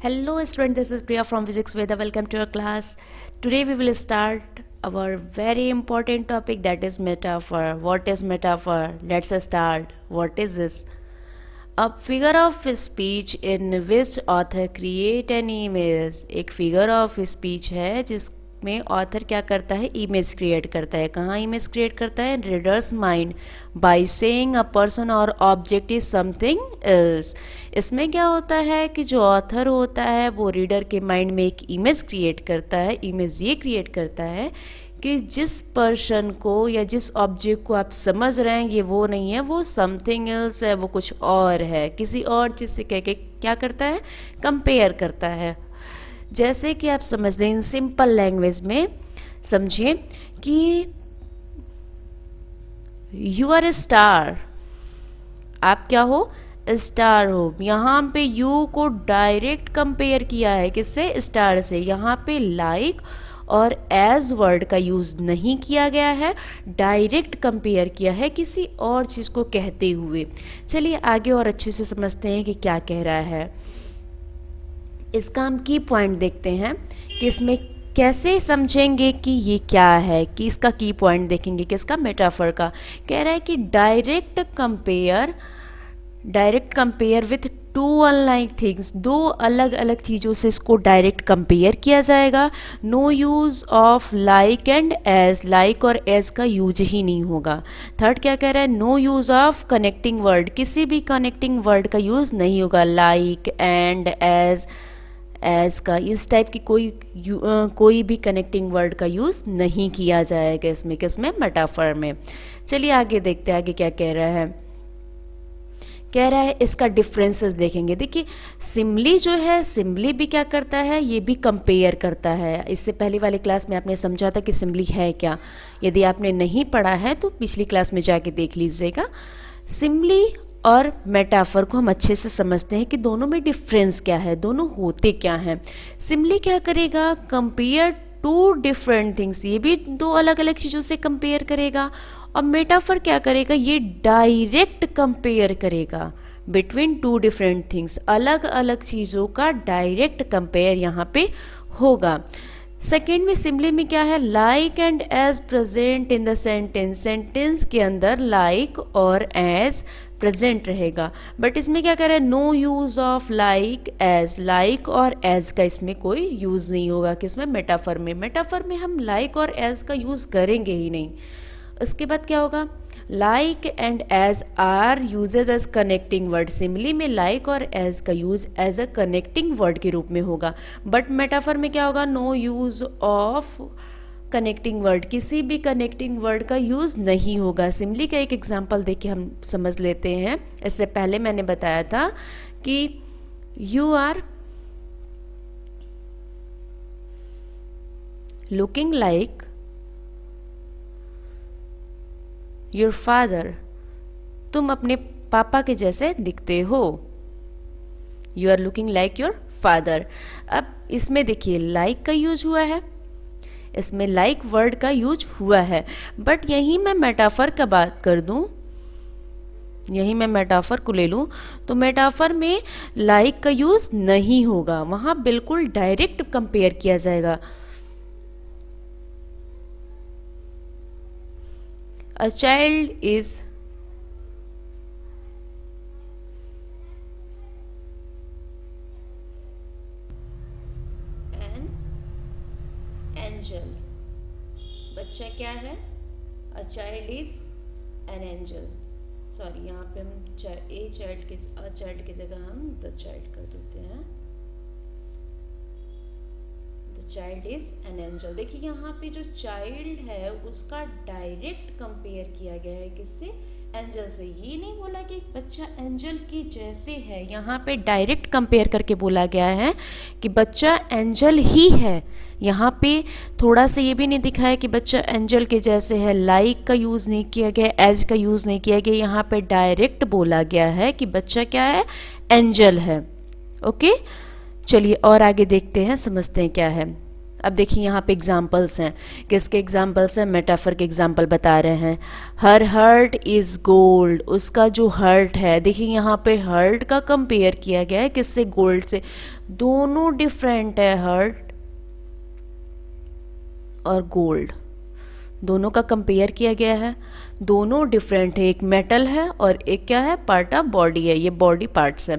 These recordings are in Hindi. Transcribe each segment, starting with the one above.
Hello student, this is Priya from Physics Veda. Welcome to our class. Today we will start our very important topic, that is metaphor. What is metaphor? Let's start. What is this? A figure of speech in which author create an image. एक figure of speech है जिसमें author क्या करता है, image create करता है. कहाँ image create करता है? reader's mind by saying a person or object is something else. इसमें क्या होता है कि जो author होता है वो reader के mind में एक image create करता है. image ये create करता है कि जिस पर्सन को या जिस ऑब्जेक्ट को आप समझ रहे हैं ये वो नहीं है, वो समथिंग एल्स है, वो कुछ और है, किसी और चीज़ से कह के क्या करता है, कंपेयर करता है. जैसे कि आप समझ लें, इन सिंपल लैंग्वेज में समझिए कि यू आर ए स्टार. आप क्या हो, स्टार हो. यहाँ पे यू को डायरेक्ट कंपेयर किया है किससे, स्टार से. यहाँ पे लाइक और एज वर्ड का यूज़ नहीं किया गया है, डायरेक्ट कंपेयर किया है किसी और चीज़ को कहते हुए. चलिए आगे और अच्छे से समझते हैं कि क्या कह रहा है. इसका हम की पॉइंट देखते हैं कि इसमें कैसे समझेंगे कि ये क्या है, कि इसका की पॉइंट देखेंगे कि इसका मेटाफर का. कह रहा है कि direct compare with to unlike things. दो अलग अलग चीज़ों से इसको डायरेक्ट कंपेयर किया जाएगा. No use of like and as. Like और एज का यूज ही नहीं होगा. थर्ड क्या कह रहा है, no use of connecting word. किसी भी कनेक्टिंग वर्ड का यूज़ नहीं होगा. लाइक एंड एज का, इस टाइप की कोई भी कनेक्टिंग वर्ड का यूज़ नहीं किया जाएगा इसमें, किसमें, मेटाफर में. चलिए आगे देखते हैं आगे क्या कह रहा है. कह रहा है इसका डिफरेंसेस देखेंगे. देखिए सिम्बली जो है, सिम्बली भी क्या करता है, ये भी कंपेयर करता है. इससे पहले वाले क्लास में आपने समझा था कि सिम्बली है क्या. यदि आपने नहीं पढ़ा है तो पिछली क्लास में जाके देख लीजिएगा. सिम्बली और मेटाफर को हम अच्छे से समझते हैं कि दोनों में डिफरेंस क्या है, दोनों होते क्या हैं. सिम्बली क्या करेगा, कंपेयर टू डिफरेंट थिंग्स. ये भी दो अलग अलग चीज़ों से कंपेयर करेगा. और मेटाफर क्या करेगा, ये डायरेक्ट कंपेयर करेगा बिटवीन टू डिफरेंट थिंग्स. अलग अलग चीज़ों का डायरेक्ट कंपेयर यहाँ पे होगा. सेकेंड में सिम्बली में क्या है, like and as present in the sentence. Sentence के अंदर लाइक और एज प्रेजेंट रहेगा. बट इसमें क्या कर रहा है, no use of like as. Like और एज का इसमें कोई यूज़ नहीं होगा. किसमें, मेटाफर में. मेटाफर में हम लाइक और एज का यूज़ करेंगे ही नहीं. उसके बाद क्या होगा, like and as are uses as connecting word. Simile में लाइक और एज का use as a connecting word के रूप में होगा. बट मेटाफर में क्या होगा, no use of connecting word. किसी भी कनेक्टिंग वर्ड का यूज़ नहीं होगा. सिम्बली का एक एग्जांपल देख के हम समझ लेते हैं. इससे पहले मैंने बताया था कि you are looking like your father. तुम अपने पापा के जैसे दिखते हो. You are looking like your father. अब इसमें देखिए लाइक का यूज हुआ है, इसमें लाइक वर्ड का यूज हुआ है. बट यहीं मैं मेटाफर का बात कर दूं, यहीं मैं मेटाफर को ले लूं तो मेटाफर में लाइक का यूज नहीं होगा. वहां बिल्कुल डायरेक्ट कंपेयर किया जाएगा. A child is an angel. बच्चा क्या है, a child is an angel. Sorry, यहाँ पे हम a child की जगह हम the child कर देते हैं. Child is an angel. देखिए यहाँ पे जो चाइल्ड है उसका डायरेक्ट कंपेयर किया गया है किससे, एंजल से. ये नहीं बोला कि बच्चा एंजल के जैसे है. यहाँ पे डायरेक्ट कंपेयर करके बोला गया है कि बच्चा एंजल ही है. यहाँ पे थोड़ा सा ये भी नहीं दिखाया कि बच्चा एंजल के जैसे है. लाइक का यूज़ नहीं किया गया, एज का यूज़ नहीं किया गया. यहाँ पे डायरेक्ट बोला गया है कि बच्चा क्या है, एंजल है. ओके चलिए और आगे देखते हैं, समझते हैं क्या है. अब देखिए यहाँ पे एग्जाम्पल्स हैं, किसके एग्जाम्पल्स हैं, मेटाफर के एग्जाम्पल बता रहे हैं। हर हर्ट इज़ गोल्ड, उसका जो हर्ट है, देखिए यहाँ पे हर्ट का कंपेयर किया गया है किससे, गोल्ड से। दोनों डिफरेंट है, हर्ट और गोल्ड, दोनों का कंपेयर किया गया है, दोनों डिफरेंट है, एक मेटल है और एक क्या है, पार्ट ऑफ बॉडी है, ये बॉडी पार्ट्स है।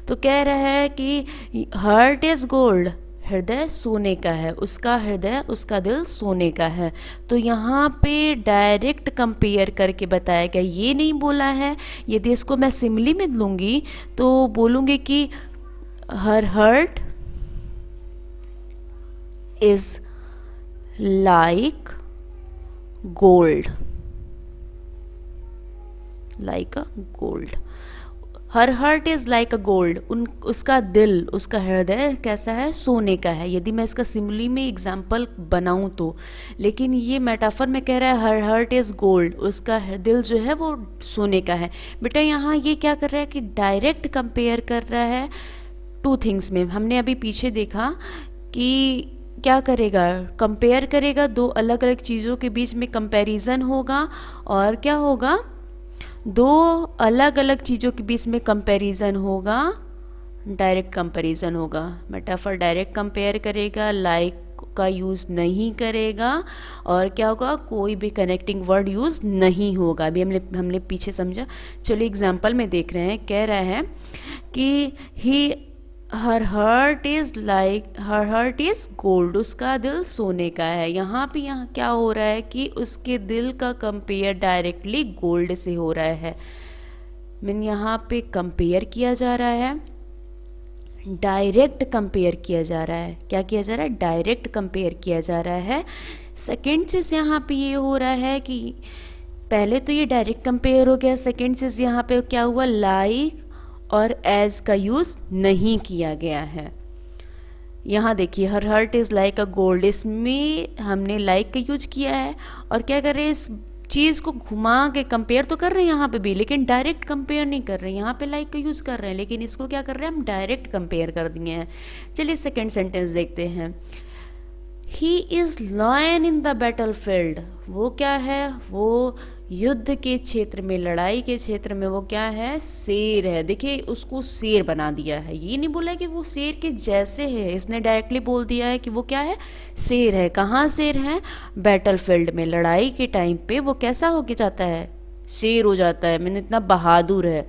तो कह रहा है कि हार्ट इज गोल्ड, हृदय सोने का है, उसका हृदय, उसका दिल सोने का है। तो यहाँ पे डायरेक्ट कंपेयर करके बताया गया, ये नहीं बोला है। यदि इसको मैं सिमिली में लूँगी तो बोलूँगी कि her heart is like gold, like a gold, her heart is like a gold, उसका दिल, उसका हृदय कैसा है, सोने का है। यदि मैं इसका सिमिली में एग्जाम्पल बनाऊं तो, लेकिन ये मेटाफर में कह रहा है हर हार्ट इज गोल्ड, उसका दिल जो है वो सोने का है। बेटा यहाँ ये क्या कर रहा है कि डायरेक्ट कंपेयर कर रहा है टू थिंग्स में। हमने अभी पीछे देखा कि क्या करेगा, कंपेयर करेगा, दो अलग अलग चीज़ों के बीच में कंपैरिजन होगा, और क्या होगा, दो अलग अलग चीज़ों के बीच में कंपैरिजन होगा, डायरेक्ट कंपैरिजन होगा। मेटाफर डायरेक्ट कंपेयर करेगा, लाइक का यूज़ नहीं करेगा, और क्या होगा, कोई भी कनेक्टिंग वर्ड यूज़ नहीं होगा। अभी हमने पीछे समझा। चलिए एग्जाम्पल में देख रहे हैं, कह रहा है कि हर हार्ट इज़ गोल्ड, उसका दिल सोने का है। यहाँ क्या हो रहा है कि उसके दिल का कंपेयर डायरेक्टली गोल्ड से हो रहा है। मीन यहाँ पे कंपेयर किया जा रहा है, डायरेक्ट कंपेयर किया जा रहा है। क्या किया जा रहा है, डायरेक्ट कंपेयर किया जा रहा है। सेकेंड चीज़ यहाँ पे ये हो रहा है कि पहले तो ये डायरेक्ट कंपेयर हो गया, सेकेंड चीज़ यहाँ पे क्या हुआ, लाइक और एज का यूज़ नहीं किया गया है। यहाँ देखिए her heart is like a gold, इसमें हमने लाइक का यूज किया है, और क्या कर रहे हैं, इस चीज़ को घुमा के कंपेयर तो कर रहे हैं यहाँ पे भी, लेकिन डायरेक्ट कंपेयर नहीं कर रहे हैं। यहाँ पे लाइक का यूज़ कर रहे हैं, लेकिन इसको क्या कर रहे हैं, हम डायरेक्ट कंपेयर कर दिए हैं। चलिए सेकेंड सेंटेंस देखते हैं। He is lion in the battle field, वो क्या है, वो युद्ध के क्षेत्र में, लड़ाई के क्षेत्र में वो क्या है, शेर है। देखिए उसको शेर बना दिया है, ये नहीं बोला कि वो शेर के जैसे है, इसने डायरेक्टली बोल दिया है कि वो क्या है, शेर है। कहाँ शेर है, बैटल फील्ड में, लड़ाई के टाइम पे वो कैसा होके जाता है, शेर हो जाता है, मैंने इतना बहादुर है।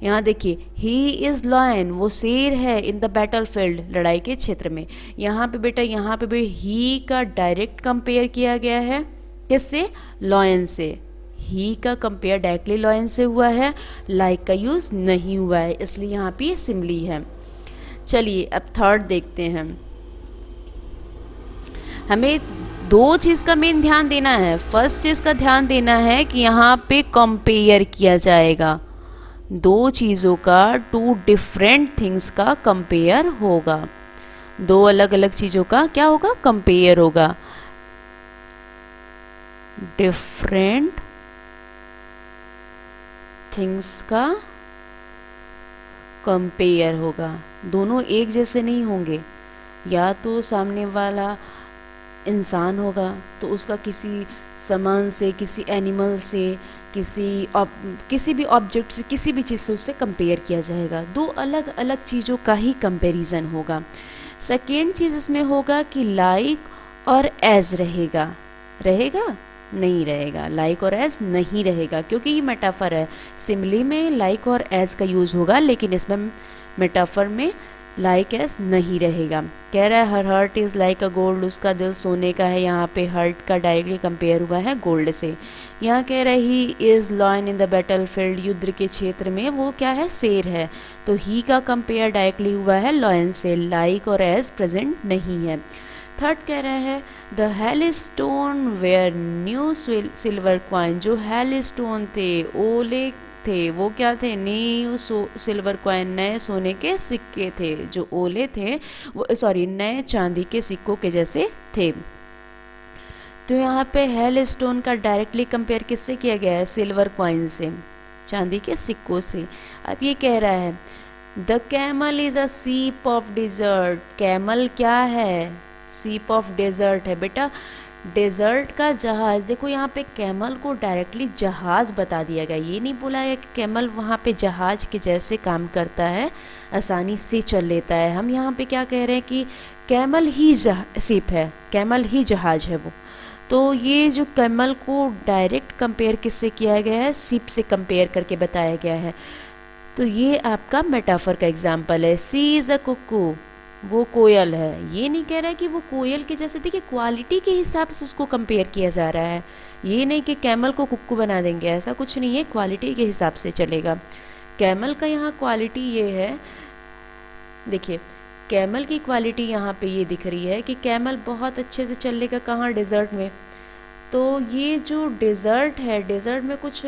यहाँ देखिए ही इज़ लॉयन, वो शेर है, इन द बैटल फील्ड, लड़ाई के क्षेत्र में। यहाँ पे बेटा, यहाँ पे भी ही का डायरेक्ट कंपेयर किया गया है, किससे, लॉयन से। ही का कंपेयर डायरेक्टली लॉयन से हुआ है, लाइक का यूज़ नहीं हुआ है, इसलिए यहाँ पे सिमिली है। चलिए अब थर्ड देखते हैं। हमें दो चीज़ का मेन ध्यान देना है। फर्स्ट चीज़ का ध्यान देना है कि यहाँ पे कंपेयर किया जाएगा, दो चीज़ों का, टू डिफरेंट थिंग्स का कंपेयर होगा, दो अलग अलग चीज़ों का क्या होगा, कंपेयर होगा, डिफरेंट थिंग्स का कंपेयर होगा। दोनों एक जैसे नहीं होंगे, या तो सामने वाला इंसान होगा तो उसका किसी सामान से, किसी एनिमल से, किसी भी ऑब्जेक्ट से, किसी भी चीज़ से उससे कंपेयर किया जाएगा। दो अलग अलग चीज़ों का ही कंपैरिजन होगा। सेकेंड चीज़ इसमें होगा कि लाइक और एज रहेगा, रहेगा नहीं रहेगा, लाइक और एज नहीं रहेगा, क्योंकि ये मेटाफर है। सिमिली में लाइक और एज का यूज़ होगा, लेकिन इसमें मेटाफर में लाइक एज नहीं रहेगा। कह रहा है her heart is like a gold, उसका दिल सोने का है। यहाँ पे हार्ट का डायरेक्टली कंपेयर हुआ है गोल्ड से। यहाँ कह रहा है he is lion in the battle field, युद्ध के क्षेत्र में वो क्या है, शेर है। तो ही का कंपेयर डायरेक्टली हुआ है लॉयन से, लाइक और एज प्रेजेंट नहीं है। थर्ड कह रहा है the hailstone were new silver coin, जो हेल स्टोन थे, ओले थे, वो क्या थे, न्यू सिल्वर कॉइन, नए सोने के सिक्के थे। जो ओले थे वो नए चांदी के सिक्कों के जैसे थे। तो यहाँ पे हेल स्टोन का डायरेक्टली कंपेयर किससे किया गया है, सिल्वर कॉइन से, चांदी के सिक्कों से। अब ये कह रहा है द कैमल इज़ अ सीप ऑफ डिजर्ट, कैमल क्या है, शिप ऑफ डेजर्ट है बेटा, डेजर्ट का जहाज। देखो यहाँ पे कैमल को डायरेक्टली जहाज बता दिया गया, ये नहीं बोला है कि कैमल वहाँ पे जहाज के जैसे काम करता है, आसानी से चल लेता है। हम यहाँ पे क्या कह रहे हैं कि कैमल ही शिप है, कैमल ही जहाज है वो। तो ये जो कैमल को डायरेक्ट कंपेयर किससे किया गया है, शिप से कंपेयर करके बताया गया है। तो ये आपका मेटाफर का एग्जाम्पल है। सी इज़ अ कुक्कू, वो कोयल है। ये नहीं कह रहा है कि वो कोयल के जैसे, देखिए क्वालिटी के हिसाब से उसको कंपेयर किया जा रहा है, ये नहीं कि कैमल को कुक्कू बना देंगे, ऐसा कुछ नहीं है, क्वालिटी के हिसाब से चलेगा। कैमल का यहाँ क्वालिटी ये है, देखिए कैमल की क्वालिटी यहाँ पे ये दिख रही है कि कैमल बहुत अच्छे से चल लेगा कहाँ, डेजर्ट में। तो ये जो डेजर्ट है, डेजर्ट में कुछ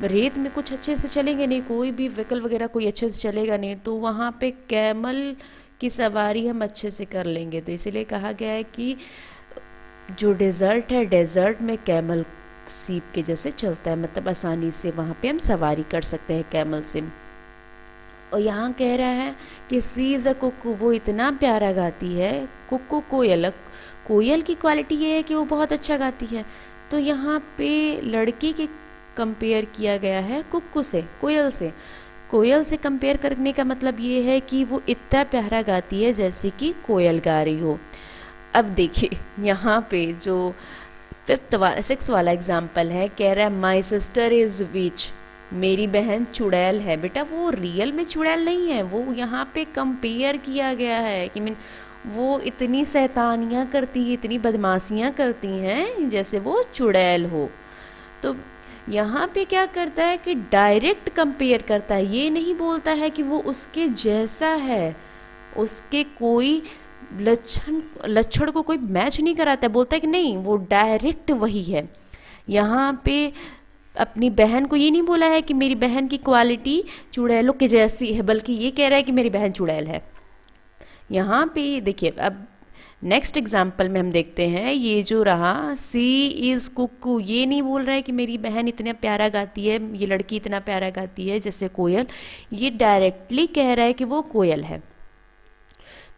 रेत में कुछ अच्छे से चलेंगे नहीं, कोई भी व्हीकल वगैरह कोई अच्छे से चलेगा नहीं, तो वहाँ पे कैमल की सवारी हम अच्छे से कर लेंगे। तो इसीलिए कहा गया है कि जो डेजर्ट है, डेजर्ट में कैमल सीप के जैसे चलता है, मतलब आसानी से वहाँ पे हम सवारी कर सकते हैं कैमल से। और यहाँ कह रहा है कि सी इज़ अ कुक्कू, वो इतना प्यारा गाती है। कुक्कू कोयल, कोयल की क्वालिटी ये है कि वो बहुत अच्छा गाती है। तो यहाँ पे लड़की के कंपेयर किया गया है कुक्कू से, कोयल से। कोयल से कंपेयर करने का मतलब ये है कि वो इतना प्यारा गाती है जैसे कि कोयल गा रही हो। अब देखिए यहाँ पे जो 6 वाला एग्जाम्पल है, कह रहा है माई सिस्टर इज़ विच, मेरी बहन चुड़ैल है। बेटा वो रियल में चुड़ैल नहीं है, वो यहाँ पे कंपेयर किया गया है कि मीन वो इतनी शैतानियाँ करती है, इतनी बदमाशियाँ करती हैं जैसे वो चुड़ैल हो। तो यहाँ पे क्या करता है कि डायरेक्ट कंपेयर करता है, ये नहीं बोलता है कि वो उसके जैसा है, उसके कोई लक्षण को कोई मैच नहीं कराता है, बोलता है कि नहीं वो डायरेक्ट वही है। यहाँ पे अपनी बहन को ये नहीं बोला है कि मेरी बहन की क्वालिटी चुड़ैलों के जैसी है, बल्कि ये कह रहा है कि मेरी बहन चुड़ैल है। यहाँ पे देखिए, अब नेक्स्ट एग्जाम्पल में हम देखते हैं, ये जो रहा सी इज़ कुक्कू, ये नहीं बोल रहा है कि मेरी बहन इतना प्यारा गाती है, ये लड़की इतना प्यारा गाती है जैसे कोयल, ये डायरेक्टली कह रहा है कि वो कोयल है।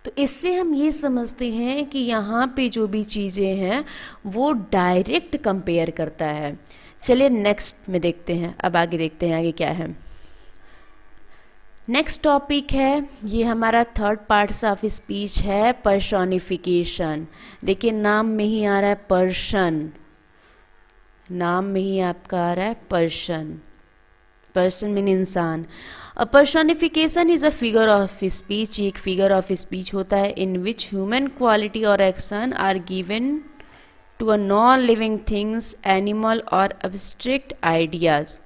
तो इससे हम ये समझते हैं कि यहाँ पे जो भी चीज़ें हैं वो डायरेक्ट कंपेयर करता है। चलिए नेक्स्ट में देखते हैं, अब आगे देखते हैं आगे क्या है। नेक्स्ट टॉपिक है, ये हमारा थर्ड पार्ट्स ऑफ स्पीच है, पर्सोनिफिकेशन। देखिए नाम में ही आ रहा है पर्सन, नाम में ही आपका आ रहा है पर्सन, पर्सन मीन इंसान। A personification is a figure of speech, एक फिगर ऑफ स्पीच होता है इन विच ह्यूमन क्वालिटी और action are given to a non living things, animal और एब्स्ट्रैक्ट आइडियाज़।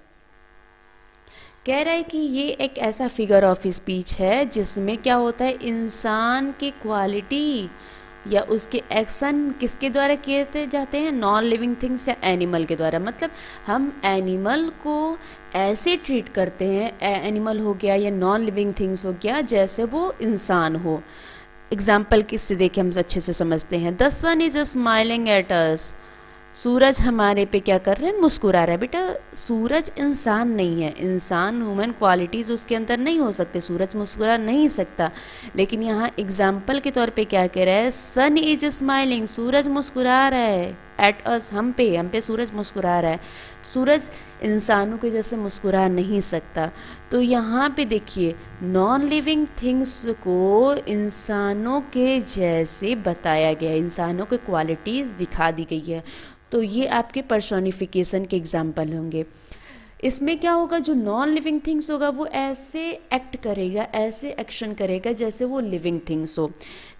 कह रहा है कि ये एक ऐसा फिगर ऑफ स्पीच है जिसमें क्या होता है, इंसान की क्वालिटी या उसके एक्शन किसके द्वारा किए जाते हैं, नॉन लिविंग थिंग्स या एनिमल के द्वारा। मतलब हम एनिमल को ऐसे ट्रीट करते हैं, एनिमल हो गया या नॉन लिविंग थिंग्स हो गया, जैसे वो इंसान हो। एग्जाम्पल किससे देखे हम अच्छे से समझते हैं। The sun is smiling at us, सूरज हमारे पे क्या कर रहे हैं, मुस्कुरा रहा है। बेटा सूरज इंसान नहीं है, इंसान ह्यूमन क्वालिटीज़ उसके अंदर नहीं हो सकते, सूरज मुस्कुरा नहीं सकता। लेकिन यहाँ एग्जाम्पल के तौर पे क्या कह रहा है, सन इज स्माइलिंग, सूरज मुस्कुरा रहा है, एट अस, हम पे सूरज मुस्कुरा रहा है। सूरज इंसानों के जैसे मुस्कुरा नहीं सकता। तो यहाँ पे देखिए नॉन लिविंग थिंग्स को इंसानों के जैसे बताया गया है, इंसानों के क्वालिटीज़ दिखा दी गई है। तो ये आपके पर्सोनिफिकेशन के एग्जाम्पल होंगे। इसमें क्या होगा, जो नॉन लिविंग थिंग्स होगा वो ऐसे एक्ट करेगा, ऐसे एक्शन करेगा जैसे वो लिविंग थिंग्स हो।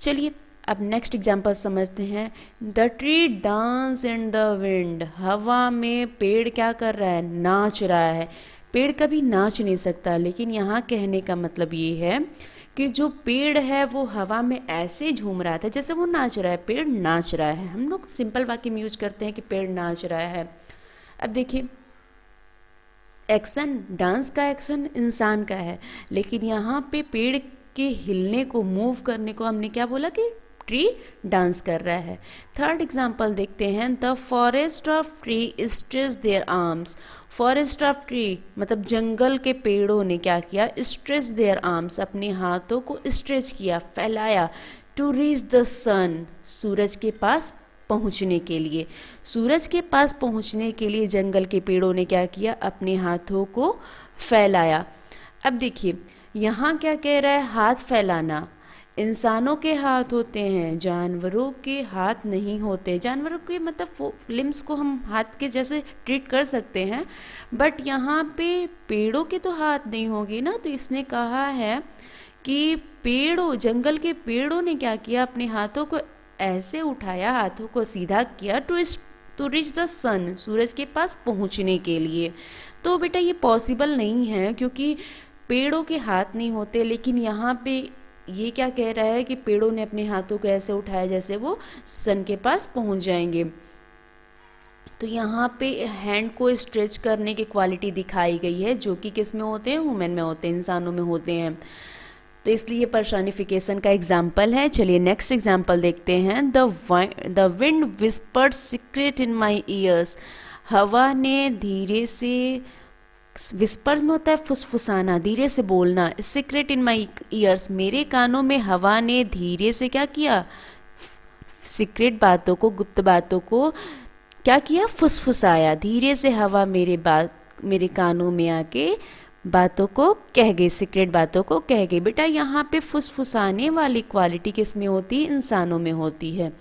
चलिए अब नेक्स्ट एग्जाम्पल समझते हैं। The tree dance in the wind, हवा में पेड़ क्या कर रहा है, नाच रहा है। पेड़ कभी नाच नहीं सकता, लेकिन यहाँ कहने का मतलब ये है कि जो पेड़ है वो हवा में ऐसे झूम रहा था जैसे वो नाच रहा है, पेड़ नाच रहा है। हम लोग सिंपल वाक्य में यूज करते हैं कि पेड़ नाच रहा है। अब देखिए एक्शन, डांस का एक्शन इंसान का है, लेकिन यहाँ पे पेड़ के हिलने को, मूव करने को हमने क्या बोला कि ट्री डांस कर रहा है। थर्ड एग्जाम्पल देखते हैं। The forest of tree stretch there arms, forest of tree मतलब जंगल के पेड़ों ने क्या किया, स्ट्रेच देयर आर्म्स, अपने हाथों को स्ट्रेच किया, फैलाया, टू रीच द सन, सूरज के पास पहुंचने के लिए। सूरज के पास पहुंचने के लिए जंगल के पेड़ों ने क्या किया, अपने हाथों को फैलाया। अब देखिए यहाँ क्या कह रहा है, हाथ फैलाना। इंसानों के हाथ होते हैं, जानवरों के हाथ नहीं होते। जानवरों के मतलब वो लिम्स को हम हाथ के जैसे ट्रीट कर सकते हैं, बट यहाँ पे पेड़ों के तो हाथ नहीं होगी ना। तो इसने कहा है कि पेड़ों, जंगल के पेड़ों ने क्या किया, अपने हाथों को ऐसे उठाया, हाथों को सीधा किया टू रीच द सन, सूरज के पास पहुँचने के लिए। तो बेटा ये पॉसिबल नहीं है क्योंकि पेड़ों के हाथ नहीं होते। लेकिन यहाँ पे ये क्या कह रहा है कि पेड़ों ने अपने हाथों को ऐसे उठाया जैसे वो सन के पास पहुंच जाएंगे। तो यहाँ पे हैंड को स्ट्रेच करने की क्वालिटी दिखाई गई है, जो कि किस में होते हैं, ह्यूमन में होते हैं, इंसानों में होते हैं। तो इसलिए पर्सोनिफिकेशन का एग्जाम्पल है। चलिए नेक्स्ट एग्जाम्पल देखते हैं। The wind whispered secret in my years, हवा ने धीरे से, विस्पर में होता है फुसफुसाना, धीरे से बोलना। सीक्रेट इन माई ईयर्स, मेरे कानों में हवा ने धीरे से क्या किया, सीक्रेट बातों को, गुप्त बातों को क्या किया, फुसफुसाया। धीरे से हवा मेरे कानों में आके बातों को कह गई, सीक्रेट बातों को कह गई। बेटा यहाँ पे फुसफुसाने वाली क्वालिटी किस में होती है, इंसानों में होती है।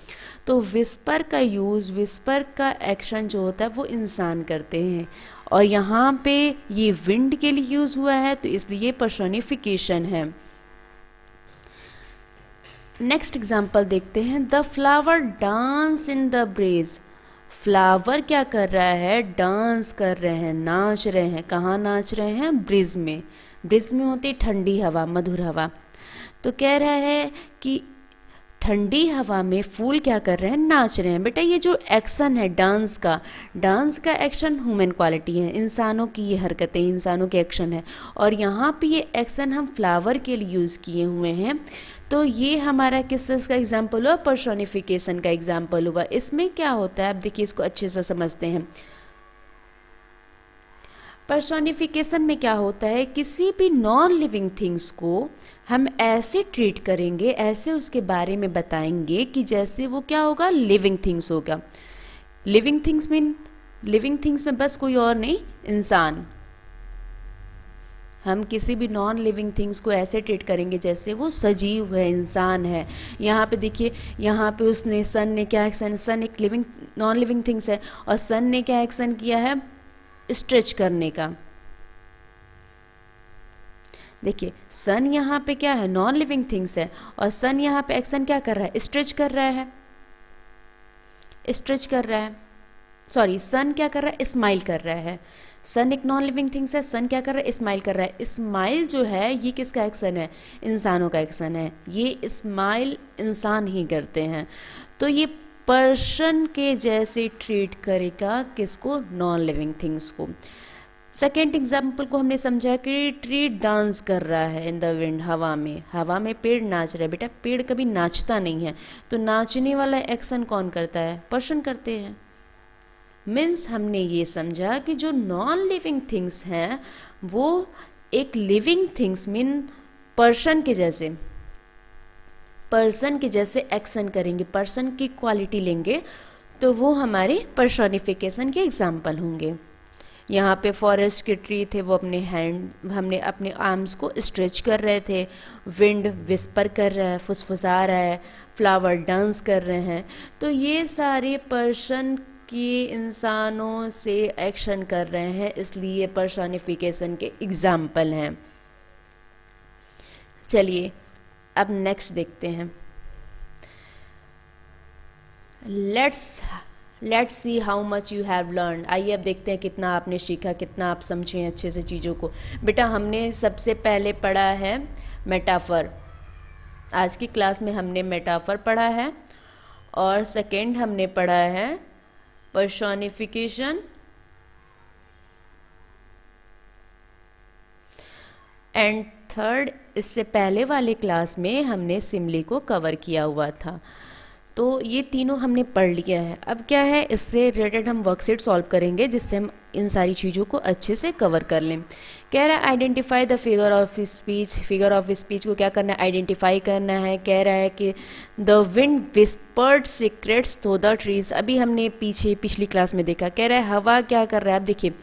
तो विस्पर का यूज़, विस्पर का एक्शन जो होता है वो इंसान करते हैं, और यहाँ पे ये विंड के लिए यूज़ हुआ है, तो इसलिए पर्सोनिफिकेशन है। नेक्स्ट एग्जाम्पल देखते हैं। The flower dance in the breeze, flower क्या कर रहा है, डांस कर रहे हैं, नाच रहे हैं। कहाँ नाच रहे हैं, ब्रिज में। ब्रिज में होती ठंडी हवा, मधुर हवा। तो कह रहा है कि ठंडी हवा में फूल क्या कर रहे हैं, नाच रहे हैं। बेटा ये जो एक्शन है डांस का एक्शन ह्यूमन क्वालिटी है, इंसानों की ये हरकतें, इंसानों के एक्शन है। और यहाँ पे ये एक्शन हम फ्लावर के लिए यूज़ किए हुए हैं। तो ये हमारा किस चीज़ का एग्जाम्पल हुआ, पर्सोनिफिकेशन का एग्जाम्पल हुआ। इसमें क्या होता है, अब देखिए इसको अच्छे से समझते हैं। पर्सोनिफिकेशन में क्या होता है, किसी भी नॉन लिविंग थिंग्स को हम ऐसे ट्रीट करेंगे, ऐसे उसके बारे में बताएंगे कि जैसे वो क्या होगा, लिविंग थिंग्स होगा। लिविंग थिंग्स में बस कोई और नहीं, इंसान। हम किसी भी नॉन लिविंग थिंग्स को ऐसे ट्रीट करेंगे जैसे वो सजीव है, इंसान है। यहाँ पे देखिए, यहाँ पे उसने, सन ने क्या एक्शन, सन एक नॉन लिविंग थिंग्स है, और सन ने क्या एक्शन किया है, स्ट्रेच करने का। देखिए सन यहाँ पे क्या है, नॉन लिविंग थिंग्स है, और सन यहाँ पे एक्शन क्या कर रहा है, स्ट्रेच कर रहा है, सॉरी सन क्या कर रहा है, स्माइल कर रहा है। सन एक नॉन लिविंग थिंग्स है, सन क्या कर रहा है, स्माइल कर रहा है। स्माइल जो है ये किसका एक्शन है, इंसानों का एक्शन है। ये स्माइल इंसान ही करते हैं। तो ये पर्सन के जैसे ट्रीट करेगा किसको, नॉन लिविंग थिंग्स को। सेकेंड एग्जाम्पल को हमने समझा कि ट्री डांस कर रहा है इन द विंड, हवा में पेड़ नाच रहा है। बेटा पेड़ कभी नाचता नहीं है, तो नाचने वाला एक्शन कौन करता है, पर्सन करते हैं। मीन्स हमने ये समझा कि जो नॉन लिविंग थिंग्स हैं वो एक लिविंग थिंग्स मीन पर्सन के जैसे एक्शन करेंगे, पर्सन की क्वालिटी लेंगे, तो वो हमारे पर्सोनिफिकेशन के एग्जाम्पल होंगे। यहाँ पे फॉरेस्ट के ट्री थे, वो हमने अपने आर्म्स को स्ट्रेच कर रहे थे। विंड विस्पर कर रहा है, फुसफुसा रहा है। फ्लावर डांस कर रहे हैं। तो ये सारे पर्सन कि इंसानों से एक्शन कर रहे हैं, इसलिए पर्सोनिफिकेशन के एग्जाम्पल हैं। चलिए अब नेक्स्ट देखते हैं। Let's see how much you have learn. आइए अब देखते हैं कितना आपने सीखा, कितना आप समझे हैं अच्छे से चीज़ों को। बेटा हमने सबसे पहले पढ़ा है मेटाफर। आज की क्लास में हमने मेटाफर पढ़ा है, और सेकेंड हमने पढ़ा है पर्सोनिफिकेशन, एंड थर्ड इससे पहले वाले क्लास में हमने सिमली को कवर किया हुआ था। तो ये तीनों हमने पढ़ लिया है। अब क्या है, इससे रिलेटेड हम वर्कशीट सॉल्व करेंगे जिससे हम इन सारी चीज़ों को अच्छे से कवर कर लें। कह रहा है identify the figure of speech. Figure of speech को क्या करना है, आइडेंटिफाई करना है। कह रहा है कि the wind whispered secrets through the trees. अभी हमने पिछली क्लास में देखा, कह रहा है हवा क्या कर रहा है। अब देखिए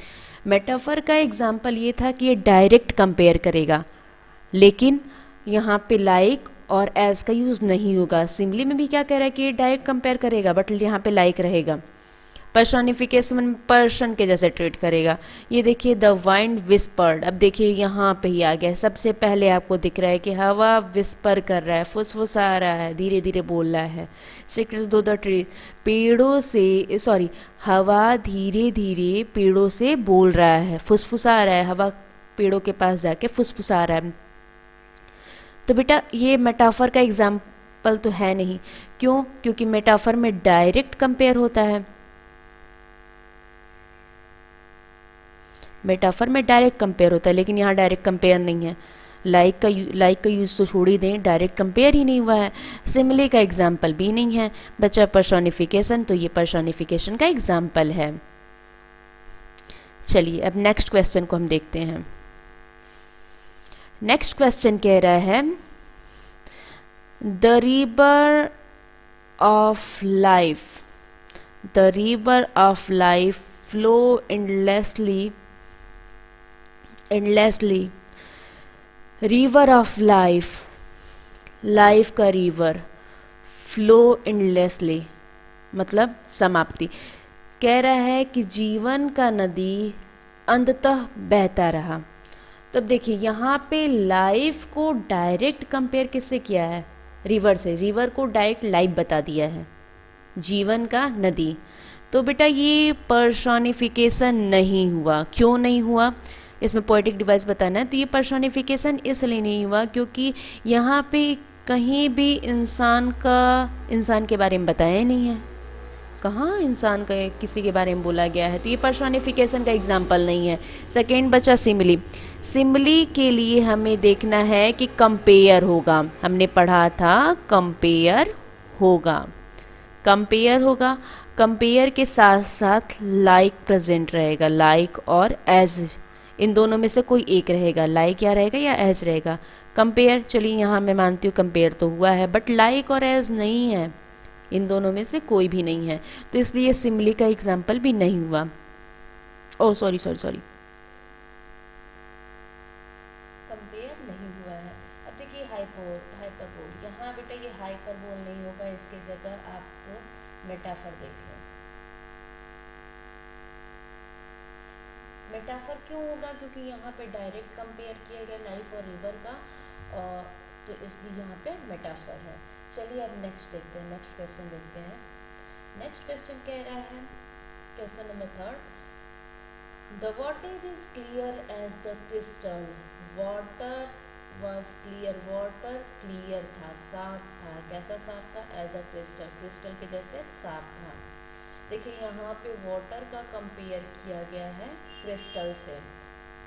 मेटाफर का एग्जाम्पल ये था कि ये डायरेक्ट कंपेयर करेगा, लेकिन यहाँ पे लाइक और एज का यूज़ नहीं होगा। सिम्बली में भी क्या कह रहा है कि ये डायरेक्ट कंपेयर करेगा, बट यहाँ पे लाइक रहेगा। पर्सोनिफिकेशन पर्सन के जैसे ट्रीट करेगा। ये देखिए द वाइंड विस्पर्ड। अब देखिए यहाँ पे ही आ गया, सबसे पहले आपको दिख रहा है कि हवा विस्पर कर रहा है, फुसफुसा रहा है, धीरे धीरे बोल रहा है। सीक्रेट्स दो द ट्री, पेड़ों से हवा धीरे धीरे पेड़ों से बोल रहा है, फुसफुसा रहा है। हवा पेड़ों के पास जाके फुसफुसा रहा है। तो बेटा ये मेटाफर का एग्जाम्पल तो है नहीं। क्यों? क्योंकि मेटाफर में डायरेक्ट कंपेयर होता है। मेटाफर में डायरेक्ट कंपेयर होता है, लेकिन यहाँ डायरेक्ट कंपेयर नहीं है। लाइक का यूज़ तो छोड़ ही दें, डायरेक्ट कंपेयर ही नहीं हुआ है। सिमिली का एग्जाम्पल भी नहीं है। बचा पर्सोनिफिकेशन, तो ये पर्सोनिफिकेशन का एग्जाम्पल है। चलिए अब नेक्स्ट क्वेश्चन को हम देखते हैं। नेक्स्ट क्वेश्चन कह रहा है the river of life, the river of life flow endlessly, river of life, life का रिवर, फ्लो एंडलेसली मतलब समाप्ति। कह रहा है कि जीवन का नदी अंततः बहता रहा। तो अब देखिए यहाँ पे लाइफ को डायरेक्ट कंपेयर किससे किया है, रिवर से। रिवर को डायरेक्ट लाइफ बता दिया है, जीवन का नदी। तो बेटा ये पर्सोनिफिकेशन नहीं हुआ। क्यों नहीं हुआ, इसमें पोएटिक डिवाइस बताना है। तो ये पर्सोनिफिकेशन इसलिए नहीं हुआ क्योंकि यहाँ पे कहीं भी इंसान के बारे में बताया नहीं है। कहाँ इंसान का किसी के बारे में बोला गया है, तो ये पर्सोनिफिकेशन का एग्जाम्पल नहीं है। सेकेंड बचा सिमिली। सिमिली के लिए हमें देखना है कि कंपेयर होगा। हमने पढ़ा था कंपेयर होगा, कंपेयर होगा। कंपेयर के साथ साथ लाइक प्रेजेंट रहेगा, लाइक और एज, इन दोनों में से कोई एक रहेगा। लाइक या रहेगा या एज रहेगा। कंपेयर, चलिए यहाँ मैं मानती हूँ कंपेयर तो हुआ है, बट लाइक और एज नहीं है, इन दोनों में से कोई भी नहीं है। तो इसलिए सिमिली का एग्जाम्पल भी नहीं हुआ। ओ सॉरी, कंपेयर नहीं हुआ है। अब देखिए हाइपरबोल, यहाँ बेटा ये हाइपरबोल नहीं होगा, इसके जगह आप मेटाफर देख लें। मेटाफर क्यों होगा, क्योंकि यहाँ पे डायरेक्ट कंपेयर किया गया लाइफ और रिवर का, और तो इसलिए यहाँ पे मेटाफर है। चलिए अब नेक्स्ट देखते हैं, नेक्स्ट क्वेश्चन देखते हैं। नेक्स्ट क्वेश्चन कह रहा है, question number 3, the water is clear as the crystal. Water was clear, water clear था, साफ था। कैसा साफ था, एज अ क्रिस्टल, क्रिस्टल के जैसे साफ था। देखिए यहाँ पे वाटर का कंपेयर किया गया है क्रिस्टल से।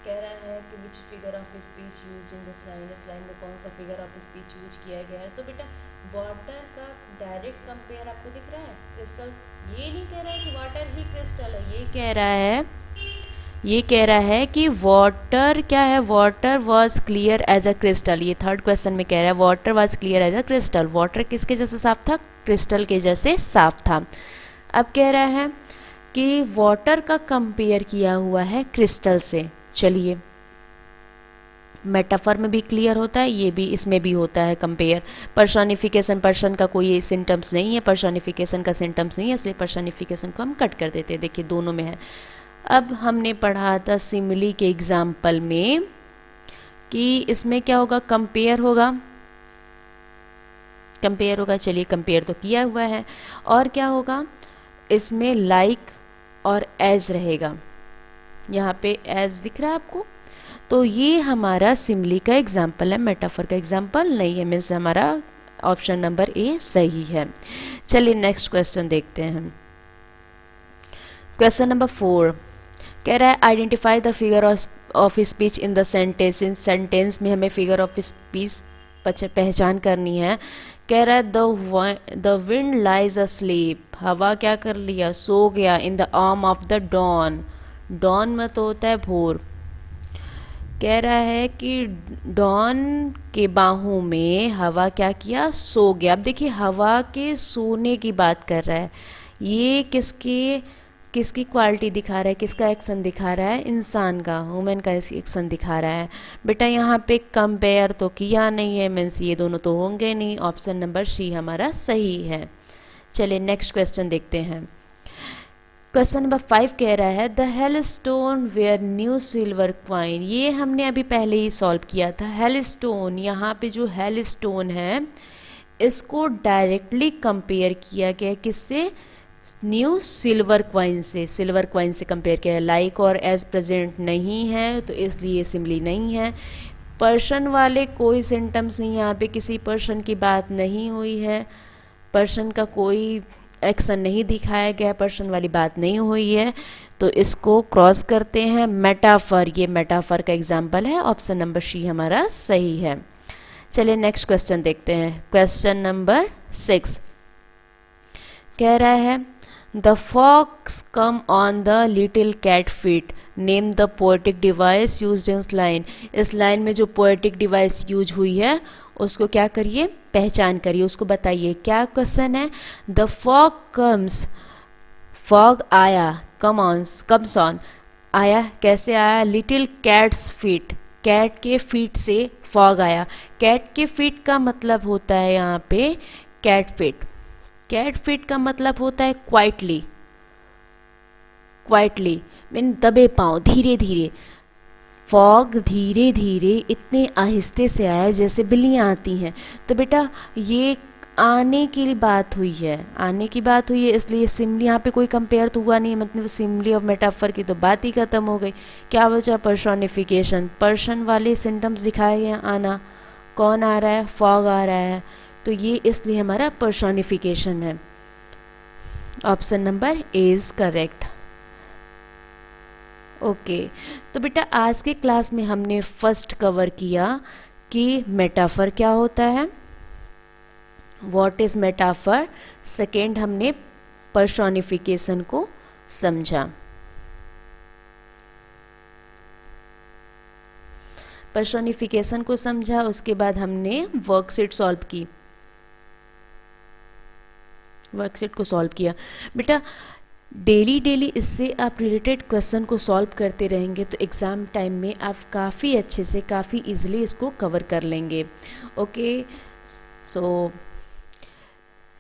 कह रहा है कि which figure of speech used in this line, इस लाइन में कौन सा फिगर ऑफ स्पीच यूज किया गया है। तो बेटा वाटर का डायरेक्ट कंपेयर आपको दिख रहा है क्रिस्टल। ये नहीं कह रहा है कि वाटर ही क्रिस्टल है, ये कह रहा है कि वाटर क्या है, water was clear as a crystal. ये थर्ड क्वेश्चन में कह रहा है water was clear as a crystal. Water किसके जैसे साफ था, क्रिस्टल के जैसे साफ था। अब कह रहा है कि वाटर का कंपेयर किया हुआ है क्रिस्टल से। चलिए मेटाफर में भी क्लियर होता है, ये भी, इसमें भी होता है कंपेयर। पर्सोनिफिकेशन, पर्सन का कोई सिम्टम्स नहीं है, पर्सोनिफिकेशन का सिम्टम्स नहीं है, इसलिए पर्सोनिफिकेशन को हम कट कर देते हैं। देखिए दोनों में है। अब हमने पढ़ा था सिमिली के एग्जाम्पल में कि इसमें क्या होगा, कंपेयर होगा, कंपेयर होगा। चलिए कंपेयर तो किया हुआ है। और क्या होगा, इसमें लाइक और एज रहेगा। यहाँ पे एज दिख रहा है आपको। तो ये हमारा सिमिली का एग्जाम्पल है, मेटाफर का एग्जाम्पल नहीं है। मीन्स हमारा ऑप्शन नंबर ए सही है। चलिए नेक्स्ट क्वेश्चन देखते हैं। क्वेश्चन नंबर 4 कह रहा है identify the figure of speech in the sentence. In sentence में हमें फिगर ऑफ स्पीच पहचान करनी है। कह रहा है द विंड लाइज अस्लीप, हवा क्या कर लिया, सो गया, in the arm of the dawn, dawn में तो होता है भोर। कह रहा है कि डॉन के बाहों में हवा क्या किया, सो गया। अब देखिए हवा के सोने की बात कर रहा है, ये किसकी क्वालिटी दिखा रहा है, किसका एक्शन दिखा रहा है, इंसान का, वुमेन का एक्शन दिखा रहा है। बेटा यहाँ पे कंपेयर तो किया नहीं है, मीन्स ये दोनों तो होंगे नहीं, ऑप्शन नंबर सी हमारा सही है। चलिए नेक्स्ट क्वेश्चन देखते हैं। क्वेश्चन नंबर 5 कह रहा है the hailstone were new silver coin, ये हमने अभी पहले ही सॉल्व किया था। हेल स्टोन, यहाँ पे जो हेल स्टोन है इसको डायरेक्टली कंपेयर किया गया किससे, न्यू सिल्वर क्वाइन से, सिल्वर क्वाइन से कंपेयर किया है। लाइक और एज प्रेजेंट नहीं है तो इसलिए सिमिली नहीं है। पर्सन वाले कोई सिम्टम्स नहीं, यहाँ पे किसी पर्सन की बात नहीं हुई है, पर्सन का कोई एक्शन नहीं दिखाया गया, पर्सन वाली बात नहीं हुई है, तो इसको क्रॉस करते हैं। मेटाफर, ये मेटाफर का एग्जाम्पल है, ऑप्शन नंबर सी हमारा सही है। चलिए नेक्स्ट क्वेश्चन देखते हैं। क्वेश्चन नंबर 6 कह रहा है the fox come on the little cat feet, name the poetic device used in line, इस लाइन में जो पोएटिक डिवाइस यूज हुई है उसको क्या करिए, पहचान करिए, उसको बताइए। क्या क्वेश्चन है, द फॉग कम्स, फॉग आया, कम्स ऑन, आया कैसे आया, लिटिल कैट्स फीट, कैट के फीट से फॉग आया। कैट के फीट का मतलब होता है यहाँ पे कैट फीट, कैट फीट का मतलब होता है क्वाइटली, क्वाइटली मीन दबे पाँव, धीरे धीरे। फॉग धीरे धीरे इतने आहिस्ते से आया जैसे बिल्लियाँ आती हैं, तो बेटा ये आने की बात हुई है, आने की बात हुई है, इसलिए सिमिली यहाँ पे कोई कंपेयर तो हुआ नहीं, मतलब सिमिली और मेटाफर की तो बात ही खत्म हो गई। क्या वजह, पर्सोनिफिकेशन, पर्सन वाले सिम्टम्स दिखाए गए, आना, कौन आ रहा है, फॉग आ रहा है, तो ये इसलिए हमारा पर्सोनिफिकेशन है। Option number A is correct. Okay तो बेटा आज के क्लास में हमने फर्स्ट कवर किया कि मेटाफर क्या होता है, व्हाट इज़ मेटाफर। सेकेंड हमने पर्सोनिफिकेशन को समझा। पर्सोनिफिकेशन को समझा, उसके बाद हमने वर्कशीट सॉल्व की, वर्कशीट को सॉल्व किया। बेटा डेली डेली इससे आप रिलेटेड क्वेश्चन को सॉल्व करते रहेंगे तो एग्ज़ाम टाइम में आप काफ़ी अच्छे से, काफ़ी इजीली इसको कवर कर लेंगे। Okay so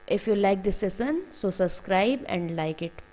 if you like this session, so subscribe and like it.